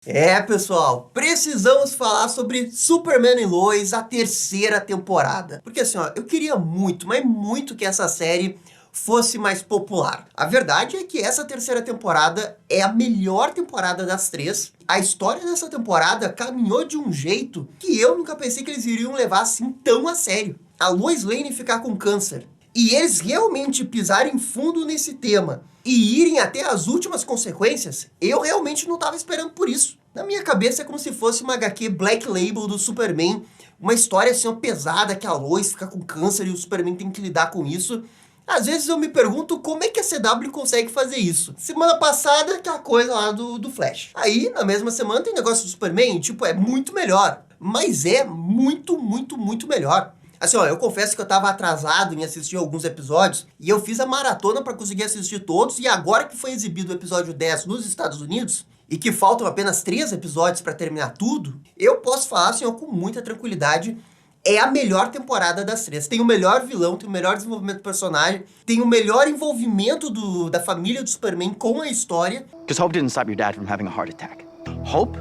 Pessoal, precisamos falar sobre Superman e Lois, a terceira temporada. Porque assim, ó, eu queria muito, mas muito que essa série fosse mais popular. A verdade é que essa terceira temporada é a melhor temporada das três. A história dessa temporada caminhou de um jeito que eu nunca pensei que eles iriam levar assim tão a sério. A Lois Lane ficar com câncer e eles realmente pisarem fundo nesse tema e irem até as últimas consequências, eu realmente não estava esperando por isso. Na minha cabeça é como se fosse uma HQ Black Label do Superman, uma história assim, ó, pesada, que a Lois fica com câncer e o Superman tem que lidar com isso. Às vezes eu me pergunto como é que a CW consegue fazer isso. Semana passada, aquela coisa lá do Flash. Aí, na mesma semana, tem negócio do Superman, tipo, é muito melhor. Mas é muito, muito, muito melhor. Assim, ó, eu confesso que eu tava atrasado em assistir alguns episódios e eu fiz a maratona pra conseguir assistir todos, e agora que foi exibido o episódio 10 nos Estados Unidos e que faltam apenas 3 episódios pra terminar tudo, eu posso falar, assim, ó, com muita tranquilidade, é a melhor temporada das três. Tem o melhor vilão, tem o melhor desenvolvimento do personagem, tem o melhor envolvimento da família do Superman com a história. Because Hope didn't stop your dad from having a heart attack. Hope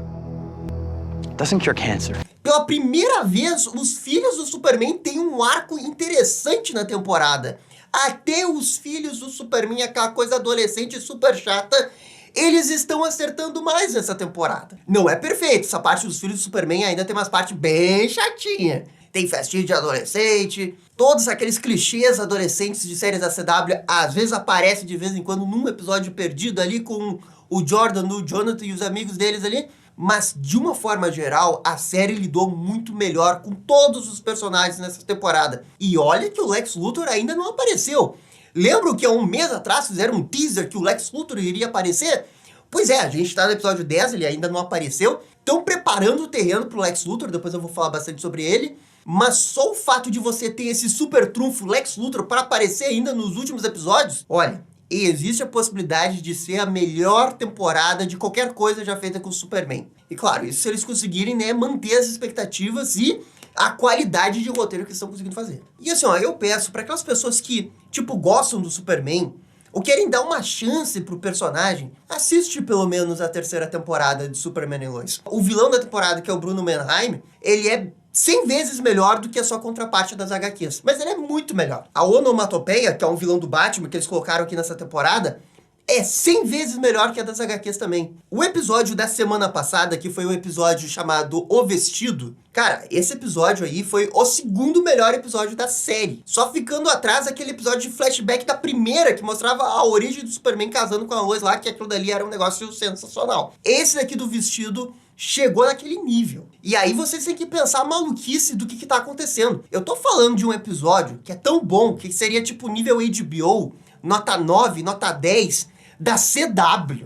doesn't cure cancer. Pela primeira vez, os filhos do Superman têm um arco interessante na temporada. Até os filhos do Superman, aquela coisa adolescente super chata, eles estão acertando mais nessa temporada. Não é perfeito, essa parte dos filhos do Superman ainda tem umas partes bem chatinhas. Tem festinha de adolescente, todos aqueles clichês adolescentes de séries da CW, às vezes aparecem de vez em quando num episódio perdido ali com o Jordan, o Jonathan e os amigos deles ali. Mas, de uma forma geral, a série lidou muito melhor com todos os personagens nessa temporada. E olha que o Lex Luthor ainda não apareceu. Lembram que há um mês atrás fizeram um teaser que o Lex Luthor iria aparecer? Pois é, a gente tá no episódio 10, ele ainda não apareceu. Estão preparando o terreno pro Lex Luthor, depois eu vou falar bastante sobre ele. Mas só o fato de você ter esse super trunfo Lex Luthor para aparecer ainda nos últimos episódios, olha, existe a possibilidade de ser a melhor temporada de qualquer coisa já feita com o Superman. E claro, isso se eles conseguirem, né, manter as expectativas e a qualidade de roteiro que eles estão conseguindo fazer. E assim, ó, eu peço para aquelas pessoas que, tipo, gostam do Superman, ou querem dar uma chance pro personagem, assiste pelo menos a terceira temporada de Superman e Lois. O vilão da temporada, que é o Bruno Mannheim, ele é 100 vezes melhor do que a sua contraparte das HQs. Mas ele é muito melhor. A Onomatopeia, que é um vilão do Batman que eles colocaram aqui nessa temporada, é 100 vezes melhor que a das HQs também. O episódio da semana passada, que foi o episódio chamado O Vestido, cara, esse episódio aí foi o segundo melhor episódio da série. Só ficando atrás aquele episódio de flashback da primeira, que mostrava a origem do Superman casando com a Lois lá, que aquilo dali era um negócio sensacional. Esse daqui do Vestido chegou naquele nível. E aí vocês têm que pensar a maluquice do que tá acontecendo. Eu tô falando de um episódio que é tão bom, que seria tipo nível HBO, nota 9, nota 10, da CW,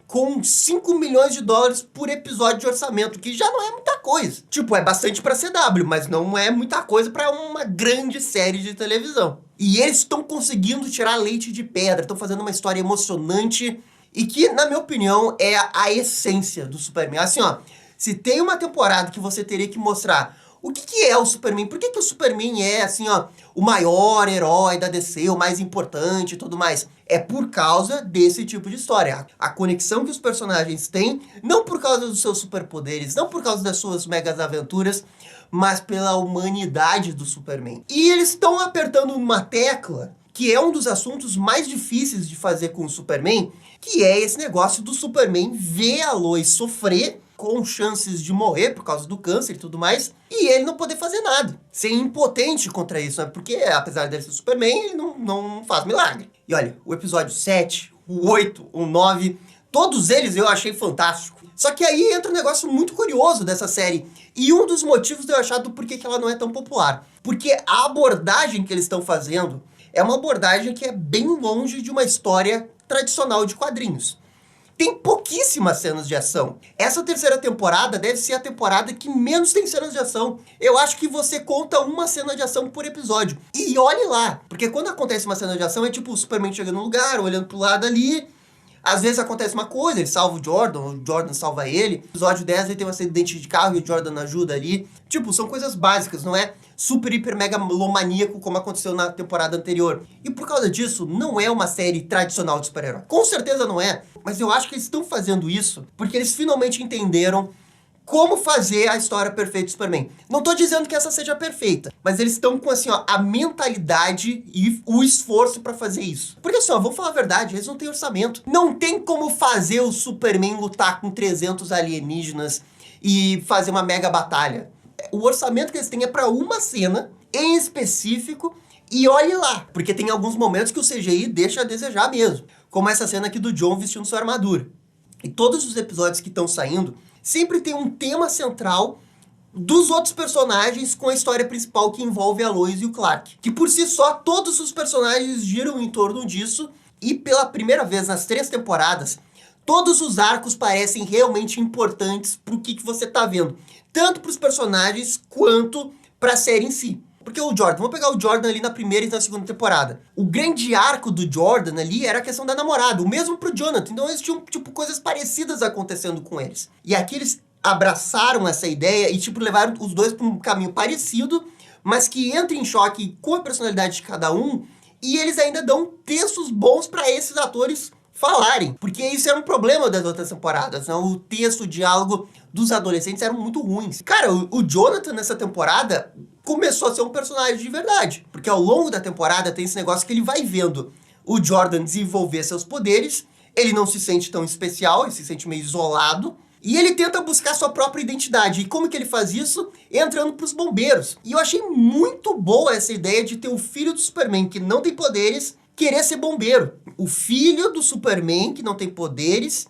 com 5 milhões de dólares por episódio de orçamento, que já não é muita coisa. Tipo, é bastante pra CW, mas não é muita coisa pra uma grande série de televisão. E eles estão conseguindo tirar leite de pedra, estão fazendo uma história emocionante e que, na minha opinião, é a essência do Superman. Assim, ó, se tem uma temporada que você teria que mostrar o que é o Superman, por que o Superman é, assim, ó, o maior herói da DC, o mais importante e tudo mais, é por causa desse tipo de história. A conexão que os personagens têm, não por causa dos seus superpoderes, não por causa das suas megas aventuras, mas pela humanidade do Superman. E eles estão apertando uma tecla que é um dos assuntos mais difíceis de fazer com o Superman, que é esse negócio do Superman ver a Lois sofrer com chances de morrer por causa do câncer e tudo mais, e ele não poder fazer nada, ser impotente contra isso, né? Porque apesar dele ser Superman, ele não faz milagre. E olha, o episódio 7, o 8, o 9, todos eles eu achei fantástico. Só que aí entra um negócio muito curioso dessa série, e um dos motivos de eu achar do porquê que ela não é tão popular. Porque a abordagem que eles estão fazendo é uma abordagem que é bem longe de uma história tradicional de quadrinhos. Tem pouquíssimas cenas de ação. Essa terceira temporada deve ser a temporada que menos tem cenas de ação. Eu acho que você conta uma cena de ação por episódio. E olhe lá, porque quando acontece uma cena de ação é tipo o Superman chegando no lugar, olhando pro lado ali, Às vezes acontece uma coisa, ele salva o Jordan salva ele. No episódio 10 ele tem um acidente de carro e o Jordan ajuda ali. Tipo, são coisas básicas, não é super, hiper, mega melomaníaco como aconteceu na temporada anterior. E por causa disso, não é uma série tradicional de super-herói. Com certeza não é, mas eu acho que eles estão fazendo isso porque eles finalmente entenderam como fazer a história perfeita do Superman. Não tô dizendo que essa seja perfeita, mas eles estão com, assim, ó, a mentalidade e o esforço pra fazer isso. Porque, assim, ó, vamos falar a verdade, eles não têm orçamento. Não tem como fazer o Superman lutar com 300 alienígenas e fazer uma mega batalha. O orçamento que eles têm é pra uma cena, em específico, e olhe lá. Porque tem alguns momentos que o CGI deixa a desejar mesmo. Como essa cena aqui do John vestindo sua armadura. E todos os episódios que estão saindo sempre tem um tema central dos outros personagens com a história principal que envolve a Lois e o Clark. Que por si só, todos os personagens giram em torno disso. E pela primeira vez nas 3 temporadas, todos os arcos parecem realmente importantes pro que você tá vendo. Tanto pros personagens quanto pra série em si. Porque o Jordan, vamos pegar o Jordan ali na primeira e na segunda temporada. O grande arco do Jordan ali era a questão da namorada, o mesmo pro Jonathan. Então eles tinham, tipo, coisas parecidas acontecendo com eles. E aqui eles abraçaram essa ideia e, tipo, levaram os dois pra um caminho parecido, mas que entra em choque com a personalidade de cada um, e eles ainda dão textos bons pra esses atores falarem. Porque isso era um problema das outras temporadas, né? O texto, o diálogo dos adolescentes eram muito ruins. Cara, o Jonathan nessa temporada começou a ser um personagem de verdade. Porque ao longo da temporada tem esse negócio que ele vai vendo o Jordan desenvolver seus poderes, ele não se sente tão especial, ele se sente meio isolado, e ele tenta buscar sua própria identidade. E como que ele faz isso? Entrando pros bombeiros. E eu achei muito boa essa ideia de ter o filho do Superman, que não tem poderes, querer ser bombeiro. O filho do Superman, que não tem poderes,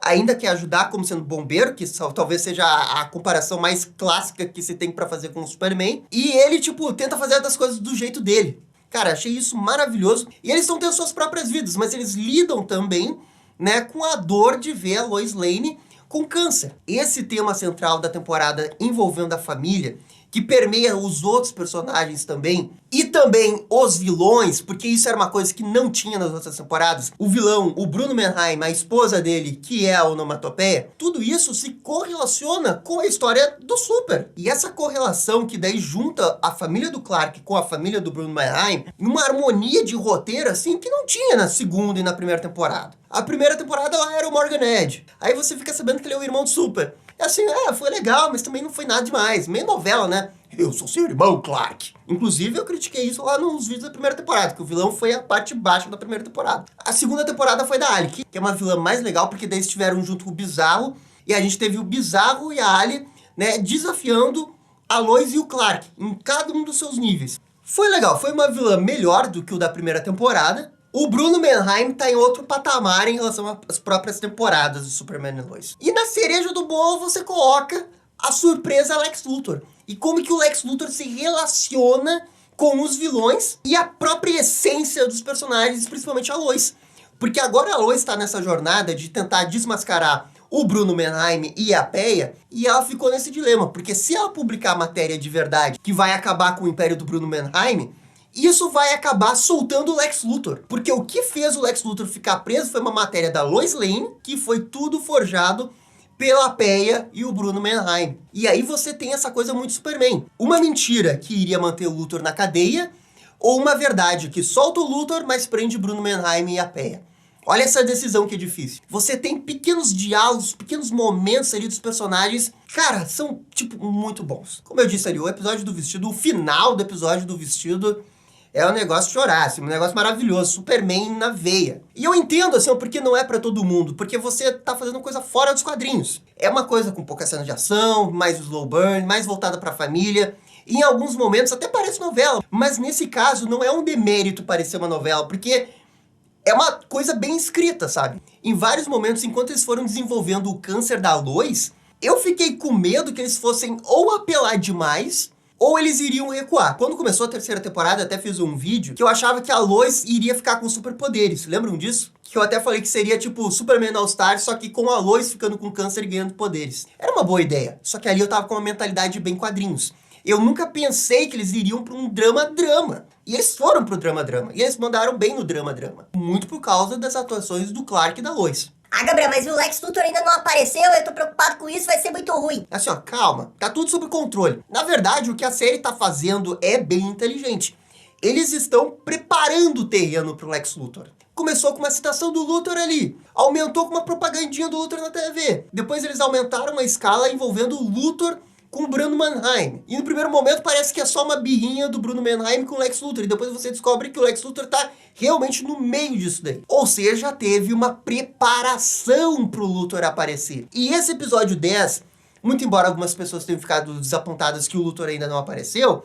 ainda quer ajudar como sendo bombeiro, que talvez seja a comparação mais clássica que se tem pra fazer com o Superman. E ele, tipo, tenta fazer das coisas do jeito dele. Cara, achei isso maravilhoso. E eles estão tendo suas próprias vidas, mas eles lidam também, né, com a dor de ver a Lois Lane com câncer. Esse tema central da temporada envolvendo a família, que permeia os outros personagens também, e também os vilões, porque isso era uma coisa que não tinha nas outras temporadas. O vilão, o Bruno Mannheim, a esposa dele, que é a Onomatopeia, tudo isso se correlaciona com a história do Super. E essa correlação que daí junta a família do Clark com a família do Bruno Mannheim, numa harmonia de roteiro assim que não tinha na segunda e na primeira temporada. A primeira temporada ela era o Morgan Edge. Aí você fica sabendo que ele é o irmão do Super. É assim, foi legal, mas também não foi nada demais. Meio novela, né? Eu sou seu irmão, Clark. Inclusive, eu critiquei isso lá nos vídeos da primeira temporada, que o vilão foi a parte baixa da primeira temporada. A segunda temporada foi da Ali, que é uma vilã mais legal, porque daí estiveram junto com o Bizarro, e a gente teve o Bizarro e a Ali, né, desafiando a Lois e o Clark, em cada um dos seus níveis. Foi legal, foi uma vilã melhor do que o da primeira temporada. O Bruno Mannheim tá em outro patamar em relação às próprias temporadas de Superman e Lois. E na cereja do bolo você coloca a surpresa Lex Luthor. E como que o Lex Luthor se relaciona com os vilões e a própria essência dos personagens, principalmente a Lois. Porque agora a Lois está nessa jornada de tentar desmascarar o Bruno Mannheim e a Peia, e ela ficou nesse dilema. Porque se ela publicar a matéria de verdade, que vai acabar com o império do Bruno Mannheim, isso vai acabar soltando o Lex Luthor. Porque o que fez o Lex Luthor ficar preso foi uma matéria da Lois Lane, que foi tudo forjado pela Peia e o Bruno Mannheim. E aí você tem essa coisa muito Superman. Uma mentira que iria manter o Luthor na cadeia, ou uma verdade que solta o Luthor, mas prende Bruno Mannheim e a Peia. Olha essa decisão que é difícil. Você tem pequenos diálogos, pequenos momentos ali dos personagens. Cara, são, tipo, muito bons. Como eu disse ali, o episódio do vestido, o final do episódio do vestido é um negócio de chorar, assim, um negócio maravilhoso, Superman na veia. E eu entendo, assim, porque não é pra todo mundo, porque você tá fazendo coisa fora dos quadrinhos. É uma coisa com pouca cena de ação, mais slow burn, mais voltada pra família. E em alguns momentos até parece novela, mas nesse caso não é um demérito parecer uma novela, porque é uma coisa bem escrita, sabe? Em vários momentos, enquanto eles foram desenvolvendo o câncer da Lois, eu fiquei com medo que eles fossem ou apelar demais, ou eles iriam recuar. Quando começou a terceira temporada, eu até fiz um vídeo que eu achava que a Lois iria ficar com superpoderes. Lembram disso? Que eu até falei que seria tipo Superman All-Star, só que com a Lois ficando com câncer e ganhando poderes. Era uma boa ideia, só que ali eu tava com uma mentalidade bem quadrinhos. Eu nunca pensei que eles iriam pra um drama-drama. E eles foram pro drama-drama. E eles mandaram bem no drama-drama. Muito por causa das atuações do Clark e da Lois. Ah, Gabriel, mas o Lex Luthor ainda não apareceu, eu tô preocupado com isso, vai ser muito ruim. Assim, ó, calma. Tá tudo sob controle. Na verdade, o que a série tá fazendo é bem inteligente. Eles estão preparando o terreno pro Lex Luthor. Começou com uma citação do Luthor ali. Aumentou com uma propagandinha do Luthor na TV. Depois eles aumentaram a escala envolvendo o Luthor com o Bruno Mannheim. E no primeiro momento parece que é só uma birrinha do Bruno Mannheim com o Lex Luthor. E depois você descobre que o Lex Luthor tá realmente no meio disso daí. Ou seja, teve uma preparação pro Luthor aparecer. E esse episódio 10, muito embora algumas pessoas tenham ficado desapontadas que o Luthor ainda não apareceu,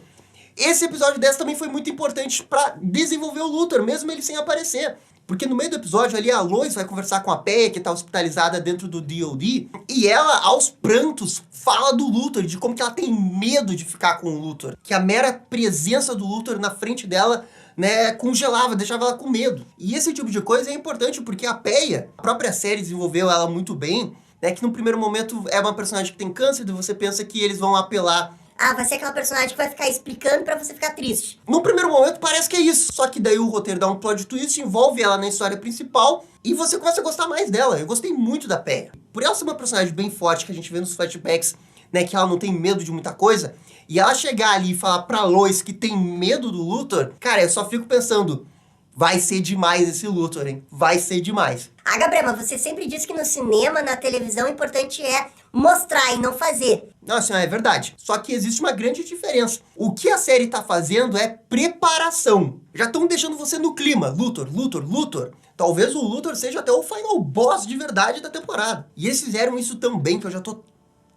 esse episódio 10 também foi muito importante pra desenvolver o Luthor, mesmo ele sem aparecer. Porque no meio do episódio ali, a Lois vai conversar com a Peia, que tá hospitalizada dentro do DOD, e ela, aos prantos, fala do Luthor, de como que ela tem medo de ficar com o Luthor. Que a mera presença do Luthor na frente dela, né, congelava, deixava ela com medo. E esse tipo de coisa é importante, porque a Peia, a própria série desenvolveu ela muito bem, né, que no primeiro momento é uma personagem que tem câncer, e você pensa que eles vão apelar. Ah, vai ser aquela personagem que vai ficar explicando pra você ficar triste. No primeiro momento parece que é isso, só que daí o roteiro dá um plot twist, envolve ela na história principal e você começa a gostar mais dela. Eu gostei muito da Peia. Por ela ser uma personagem bem forte que a gente vê nos flashbacks, né, que ela não tem medo de muita coisa, e ela chegar ali e falar pra Lois que tem medo do Luthor, cara, eu só fico pensando, vai ser demais esse Luthor, hein? Vai ser demais. Ah, Gabriel, mas você sempre disse que no cinema, na televisão, o importante é mostrar e não fazer. Não, assim, é verdade. Só que existe uma grande diferença. O que a série tá fazendo é preparação. Já estão deixando você no clima. Luthor, Luthor, Luthor. Talvez o Luthor seja até o final boss de verdade da temporada. E eles fizeram isso tão bem que eu já tô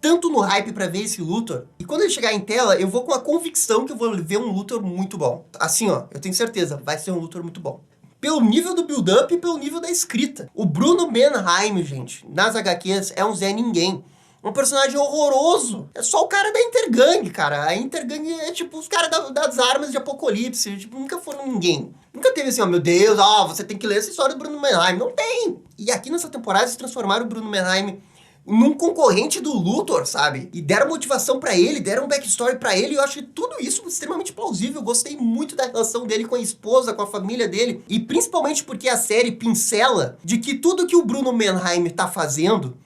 tanto no hype pra ver esse Luthor. E quando ele chegar em tela, eu vou com a convicção que eu vou ver um Luthor muito bom. Assim, ó, eu tenho certeza, vai ser um Luthor muito bom. Pelo nível do build-up e pelo nível da escrita. O Bruno Mannheim, gente, nas HQs é um Zé Ninguém. Um personagem horroroso. É só o cara da Intergang, cara. A Intergang é tipo os caras das armas de Apocalipse. Tipo, nunca foram ninguém. Nunca teve assim, ó, meu Deus, ó, você tem que ler essa história do Bruno Mannheim. Não tem. E aqui nessa temporada eles transformaram o Bruno Mannheim num concorrente do Luthor, sabe? E deram motivação pra ele, deram um backstory pra ele, e eu acho tudo isso extremamente plausível. Eu gostei muito da relação dele com a esposa, com a família dele, e principalmente porque a série pincela de que tudo que o Bruno Mannheim tá fazendo,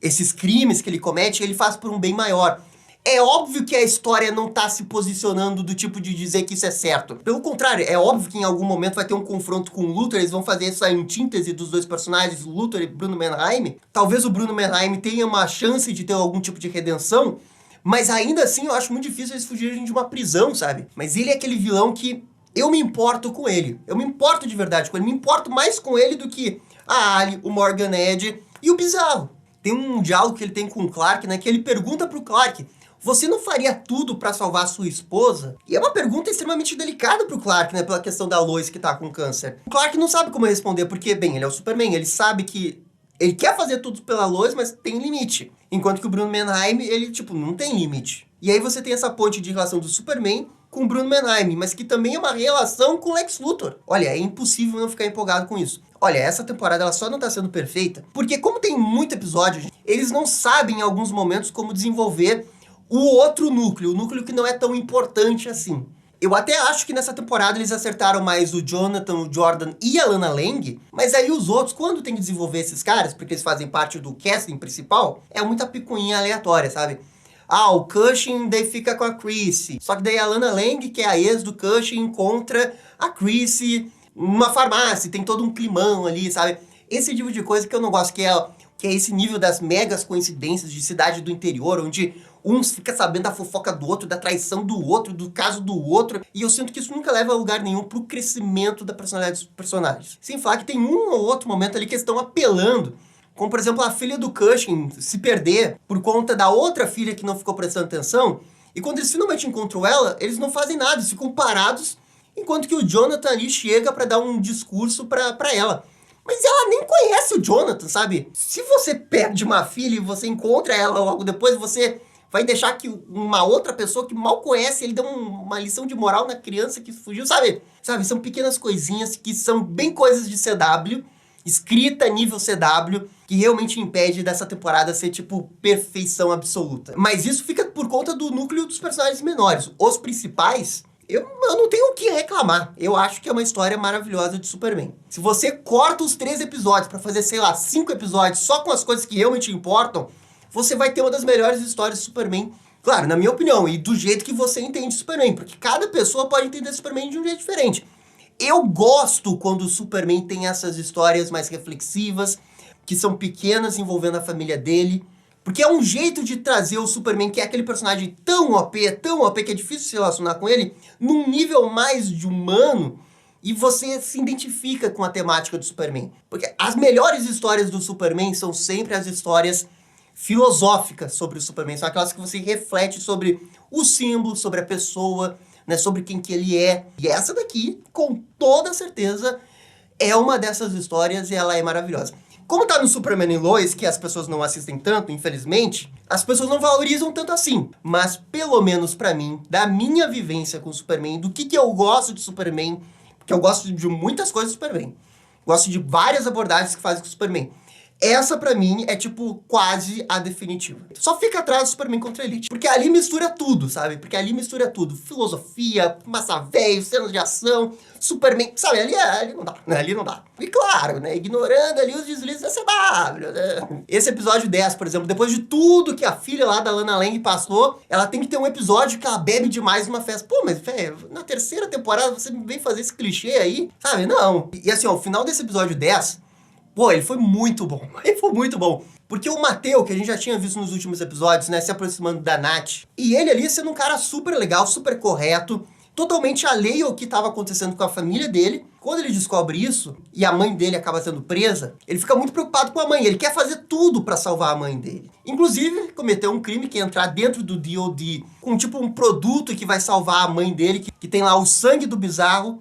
esses crimes que ele comete, ele faz por um bem maior. É óbvio que a história não tá se posicionando do tipo de dizer que isso é certo. Pelo contrário, é óbvio que em algum momento vai ter um confronto com o Luthor, eles vão fazer essa antítese dos dois personagens, Luthor e Bruno Mannheim. Talvez o Bruno Mannheim tenha uma chance de ter algum tipo de redenção, mas ainda assim eu acho muito difícil eles fugirem de uma prisão, sabe? Mas ele é aquele vilão que eu me importo com ele. Eu me importo de verdade com ele. Me importo mais com ele do que a Ali, o Morgan Edge e o Bizarro. Tem um diálogo que ele tem com o Clark, né? Que ele pergunta pro Clark: você não faria tudo pra salvar sua esposa? E é uma pergunta extremamente delicada pro Clark, né? Pela questão da Lois que tá com câncer. O Clark não sabe como responder, porque, bem, ele é o Superman. Ele sabe que ele quer fazer tudo pela Lois, mas tem limite. Enquanto que o Bruno Mannheim, ele, tipo, não tem limite. E aí você tem essa ponte de relação do Superman com o Bruno Mannheim, mas que também é uma relação com o Lex Luthor. Olha, é impossível não ficar empolgado com isso. Olha, essa temporada ela só não tá sendo perfeita, porque como tem muito episódio, eles não sabem em alguns momentos como desenvolver o outro núcleo, o núcleo que não é tão importante assim. Eu até acho que nessa temporada eles acertaram mais o Jonathan, o Jordan e a Lana Lang, mas aí os outros, quando tem que desenvolver esses caras, porque eles fazem parte do casting principal, é muita picuinha aleatória, sabe? Ah, o Cushing daí fica com a Chrissy, só que daí a Lana Lang, que é a ex do Cushing, encontra a Chrissy numa farmácia, tem todo um climão ali, sabe? Esse tipo de coisa que eu não gosto, que é esse nível das megas coincidências de cidade do interior, onde uns fica sabendo da fofoca do outro, da traição do outro, do caso do outro, e eu sinto que isso nunca leva a lugar nenhum pro crescimento da personalidade dos personagens. Sem falar que tem um ou outro momento ali que estão apelando, como por exemplo a filha do Cushing se perder por conta da outra filha que não ficou prestando atenção, e quando eles finalmente encontram ela, eles não fazem nada, eles ficam parados, enquanto que o Jonathan ali chega pra dar um discurso pra ela. Mas ela nem conhece o Jonathan, sabe? Se você perde uma filha e você encontra ela logo depois, você vai deixar que uma outra pessoa que mal conhece, ele dê uma lição de moral na criança que fugiu, sabe? São pequenas coisinhas que são bem coisas de CW, escrita nível CW, que realmente impede dessa temporada ser, tipo, perfeição absoluta. Mas isso fica por conta do núcleo dos personagens menores. Os principais, eu não tenho o que reclamar. Eu acho que é uma história maravilhosa de Superman. Se você corta os 3 episódios pra fazer, sei lá, 5 episódios só com as coisas que realmente importam, você vai ter uma das melhores histórias de Superman. Claro, na minha opinião, e do jeito que você entende Superman, porque cada pessoa pode entender Superman de um jeito diferente. Eu gosto quando o Superman tem essas histórias mais reflexivas, que são pequenas, envolvendo a família dele, porque é um jeito de trazer o Superman, que é aquele personagem tão OP, que é difícil se relacionar com ele, num nível mais de humano, e você se identifica com a temática do Superman. Porque as melhores histórias do Superman são sempre as histórias filosóficas sobre o Superman, são aquelas que você reflete sobre o símbolo, sobre a pessoa, né, sobre quem que ele é. E essa daqui, com toda certeza, é uma dessas histórias e ela é maravilhosa. Como tá no Superman e Lois, que as pessoas não assistem tanto, infelizmente, as pessoas não valorizam tanto assim. Mas, pelo menos pra mim, da minha vivência com o Superman, do que eu gosto de Superman, porque eu gosto de muitas coisas do Superman. Gosto de várias abordagens que fazem com o Superman. Essa, pra mim, é, tipo, quase a definitiva. Só fica atrás do Superman contra a Elite. Porque ali mistura tudo, sabe? Porque ali mistura tudo. Filosofia, massa velho, cenas de ação, Superman... Sabe, ali não dá, né? Ali não dá. E claro, né? Ignorando ali os deslizes da CW, né? Esse episódio 10, por exemplo, depois de tudo que a filha lá da Lana Lang passou, ela tem que ter um episódio que ela bebe demais numa festa. Pô, mas, velho, na terceira temporada você vem fazer esse clichê aí? Sabe? Não. E assim, ó, o final desse episódio 10... Pô, ele foi muito bom. Ele foi muito bom. Porque o Mateu, que a gente já tinha visto nos últimos episódios, né, se aproximando da Nath, e ele ali sendo um cara super legal, super correto, totalmente alheio ao que estava acontecendo com a família dele. Quando ele descobre isso, e a mãe dele acaba sendo presa, ele fica muito preocupado com a mãe. Ele quer fazer tudo pra salvar a mãe dele. Inclusive, cometeu um crime que é entrar dentro do DOD com tipo um produto que vai salvar a mãe dele, que tem lá o sangue do Bizarro,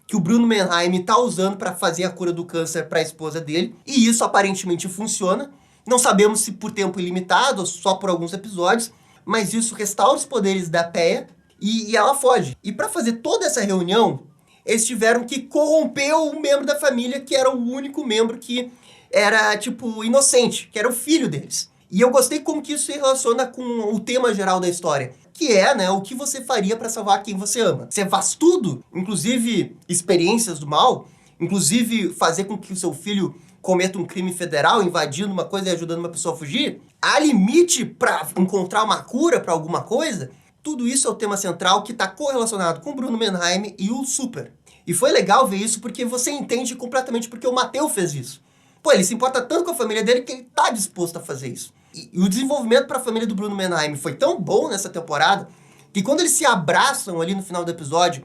que o Bruno Mannheim tá usando para fazer a cura do câncer para a esposa dele. E isso aparentemente funciona. Não sabemos se por tempo ilimitado ou só por alguns episódios, mas isso restaura os poderes da Peia e ela foge. E para fazer toda essa reunião, eles tiveram que corromper um membro da família que era o único membro que era, tipo, inocente, que era o filho deles. E eu gostei como que isso se relaciona com o tema geral da história, que é, né, o que você faria para salvar quem você ama. Você faz tudo, inclusive experiências do mal, inclusive fazer com que o seu filho cometa um crime federal, invadindo uma coisa e ajudando uma pessoa a fugir. Há limite para encontrar uma cura para alguma coisa? Tudo isso é o tema central que está correlacionado com o Bruno Mannheim e o Super. E foi legal ver isso porque você entende completamente porque o Mateu fez isso. Pô, ele se importa tanto com a família dele que ele tá disposto a fazer isso. E o desenvolvimento para a família do Bruno Mannheim foi tão bom nessa temporada que quando eles se abraçam ali no final do episódio,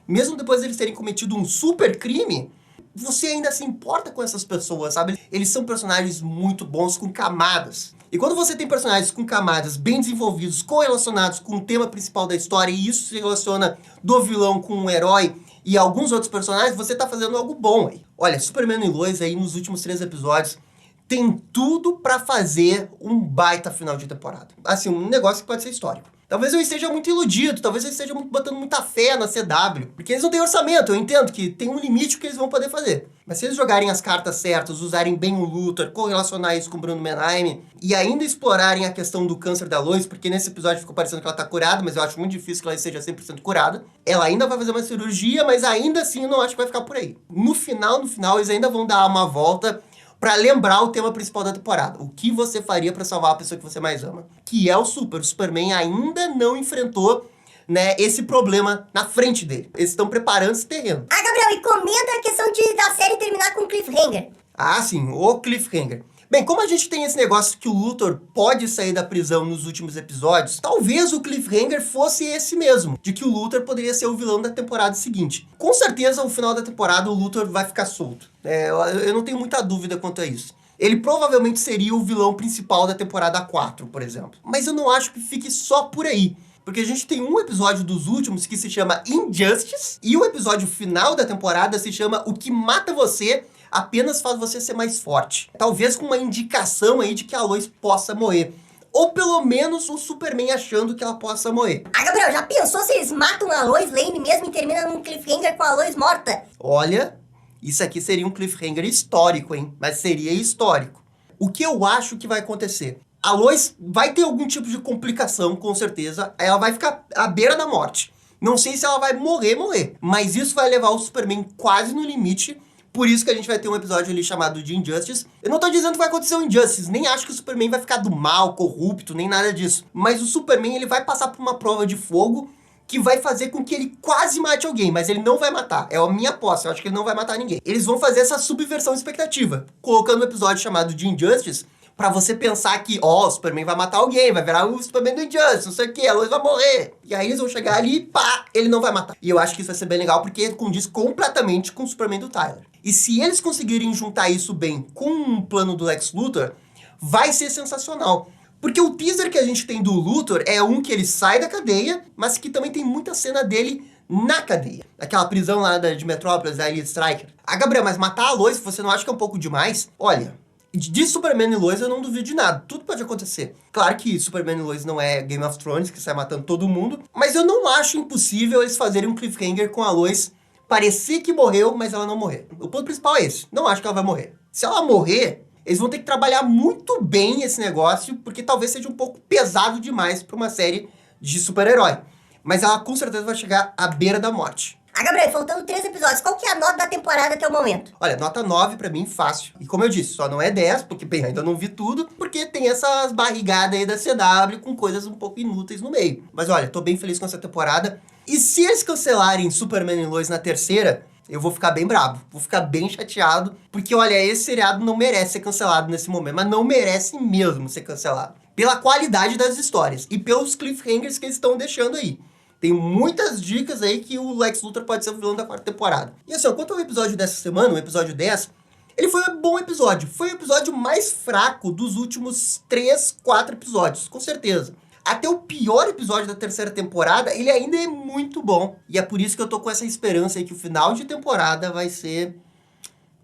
mesmo depois de eles terem cometido um super crime, você ainda se importa com essas pessoas, sabe? Eles são personagens muito bons, com camadas. E quando você tem personagens com camadas bem desenvolvidos, correlacionados com o tema principal da história, e isso se relaciona do vilão com o herói e alguns outros personagens, você tá fazendo algo bom aí. Olha, Superman e Lois aí nos últimos 3 episódios tem tudo pra fazer um baita final de temporada. Assim, um negócio que pode ser histórico. Talvez eu esteja muito iludido, talvez eu esteja botando muita fé na CW, porque eles não têm orçamento, eu entendo que tem um limite que eles vão poder fazer. Mas se eles jogarem as cartas certas, usarem bem o Luthor, correlacionar isso com o Bruno Mannheim, e ainda explorarem a questão do câncer da Lois, porque nesse episódio ficou parecendo que ela tá curada, mas eu acho muito difícil que ela esteja 100% curada. Ela ainda vai fazer uma cirurgia, mas ainda assim eu não acho que vai ficar por aí. No final, eles ainda vão dar uma volta pra lembrar o tema principal da temporada. O que você faria pra salvar a pessoa que você mais ama? Que é o Super. O Superman ainda não enfrentou, né, esse problema na frente dele. Eles estão preparando esse terreno. Ah, Gabriel, e comenta a questão da série terminar com cliffhanger. Ah, sim, o cliffhanger. Bem, como a gente tem esse negócio que o Luthor pode sair da prisão nos últimos episódios, talvez o cliffhanger fosse esse mesmo, de que o Luthor poderia ser o vilão da temporada seguinte. Com certeza, no final da temporada, o Luthor vai ficar solto. Eu não tenho muita dúvida quanto a isso. Ele provavelmente seria o vilão principal da temporada 4, por exemplo. Mas eu não acho que fique só por aí. Porque a gente tem um episódio dos últimos que se chama Injustice, e o episódio final da temporada se chama O que mata você apenas faz você ser mais forte. Talvez com uma indicação aí de que a Lois possa morrer. Ou pelo menos o Superman achando que ela possa morrer. Ah, Gabriel, já pensou se eles matam a Lois Lane mesmo e terminam num cliffhanger com a Lois morta? Olha, Isso aqui seria um cliffhanger histórico, hein? Mas seria histórico. O que eu acho que vai acontecer? A Lois vai ter algum tipo de complicação, com certeza. Ela vai ficar à beira da morte. Não sei se ela vai morrer. Mas isso vai levar o Superman quase no limite. Por isso que a gente vai ter um episódio ali chamado de Injustice. Eu não tô dizendo que vai acontecer um Injustice, nem acho que o Superman vai ficar do mal, corrupto, nem nada disso. Mas o Superman, ele vai passar por uma prova de fogo que vai fazer com que ele quase mate alguém, mas ele não vai matar. É a minha aposta, eu acho que ele não vai matar ninguém. Eles vão fazer essa subversão de expectativa, colocando um episódio chamado de Injustice, pra você pensar que, ó, o Superman vai matar alguém, vai virar o Superman do Injustice, não sei o que, a Lois vai morrer. E aí eles vão chegar ali e pá, ele não vai matar. E eu acho que isso vai ser bem legal, porque condiz completamente com o Superman do Tyler. E se eles conseguirem juntar isso bem com um plano do Lex Luthor, vai ser sensacional. Porque o teaser que a gente tem do Luthor é um que ele sai da cadeia, mas que também tem muita cena dele na cadeia. Aquela prisão lá de Metrópolis, da Elite Striker. Ah, Gabriel, mas matar a Lois, você não acha que é um pouco demais? Olha, de Superman e Lois eu não duvido de nada. Tudo pode acontecer. Claro que Superman e Lois não é Game of Thrones, que sai matando todo mundo. Mas eu não acho impossível eles fazerem um cliffhanger com a Lois parecer que morreu, mas ela não morrer. O ponto principal é esse. Não acho que ela vai morrer. Se ela morrer, eles vão ter que trabalhar muito bem esse negócio, porque talvez seja um pouco pesado demais para uma série de super-herói. Mas ela com certeza vai chegar à beira da morte. Ah, Gabriel, faltando 3 episódios, qual que é a nota da temporada até o momento? Olha, nota 9 pra mim, fácil. E como eu disse, só não é 10, porque, bem, ainda não vi tudo, porque tem essas barrigadas aí da CW com coisas um pouco inúteis no meio. Mas olha, tô bem feliz com essa temporada. E se eles cancelarem Superman e Lois na terceira, eu vou ficar bem bravo, vou ficar bem chateado, porque, olha, esse seriado não merece ser cancelado nesse momento, mas não merece mesmo ser cancelado. Pela qualidade das histórias e pelos cliffhangers que eles estão deixando aí. Tem muitas dicas aí que o Lex Luthor pode ser o vilão da 4ª temporada. E assim, ó, quanto ao episódio dessa semana, o episódio 10, ele foi um bom episódio. Foi o episódio mais fraco dos últimos 3, 4 episódios, com certeza. Até o pior episódio da 3ª temporada, ele ainda é muito bom. E é por isso que eu tô com essa esperança aí que o final de temporada vai ser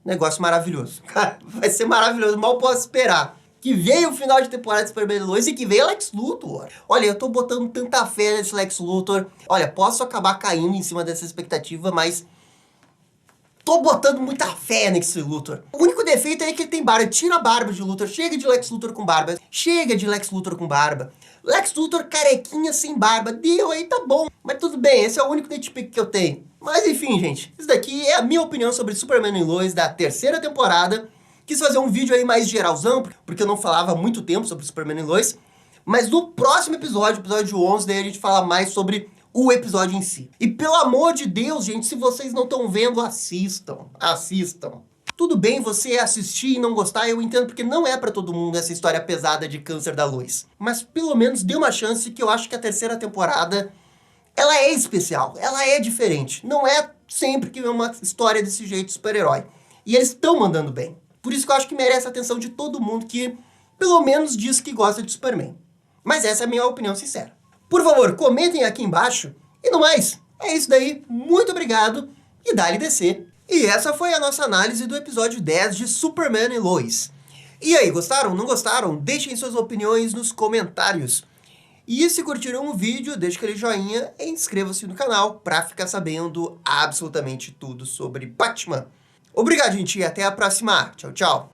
um negócio maravilhoso. Cara, vai ser maravilhoso, mal posso esperar. Que veio o final de temporada de Superman e Lois e que veio Lex Luthor. Olha, eu tô botando tanta fé nesse Lex Luthor. Olha, posso acabar caindo em cima dessa expectativa, mas tô botando muita fé nesse Luthor. O único defeito é que ele tem barba. Tira a barba de Luthor. Chega de Lex Luthor com barba. Chega de Lex Luthor com barba. Lex Luthor carequinha sem barba. Deu aí, tá bom. Mas tudo bem, esse é o único nitpick que eu tenho. Mas enfim, gente. Isso daqui é a minha opinião sobre Superman e Lois da 3ª temporada. Quis fazer um vídeo aí mais geralzão, porque eu não falava há muito tempo sobre Superman e Lois. Mas no próximo episódio, episódio 11, daí a gente fala mais sobre o episódio em si. E pelo amor de Deus, gente, se vocês não estão vendo, assistam. Assistam. Tudo bem você assistir e não gostar, eu entendo, porque não é pra todo mundo essa história pesada de câncer da Lois. Mas pelo menos dê uma chance, que eu acho que a 3ª temporada, ela é especial, ela é diferente. Não é sempre que é uma história desse jeito de super-herói. E eles estão mandando bem. Por isso que eu acho que merece a atenção de todo mundo que, pelo menos, diz que gosta de Superman. Mas essa é a minha opinião sincera. Por favor, comentem aqui embaixo. E no mais, é isso daí. Muito obrigado e dá-lhe descer. E essa foi a nossa análise do episódio 10 de Superman e Lois. E aí, gostaram? Não gostaram? Deixem suas opiniões nos comentários. E se curtiram o vídeo, deixe aquele joinha e inscreva-se no canal para ficar sabendo absolutamente tudo sobre Batman. Obrigado, gente, e até a próxima. Tchau, tchau.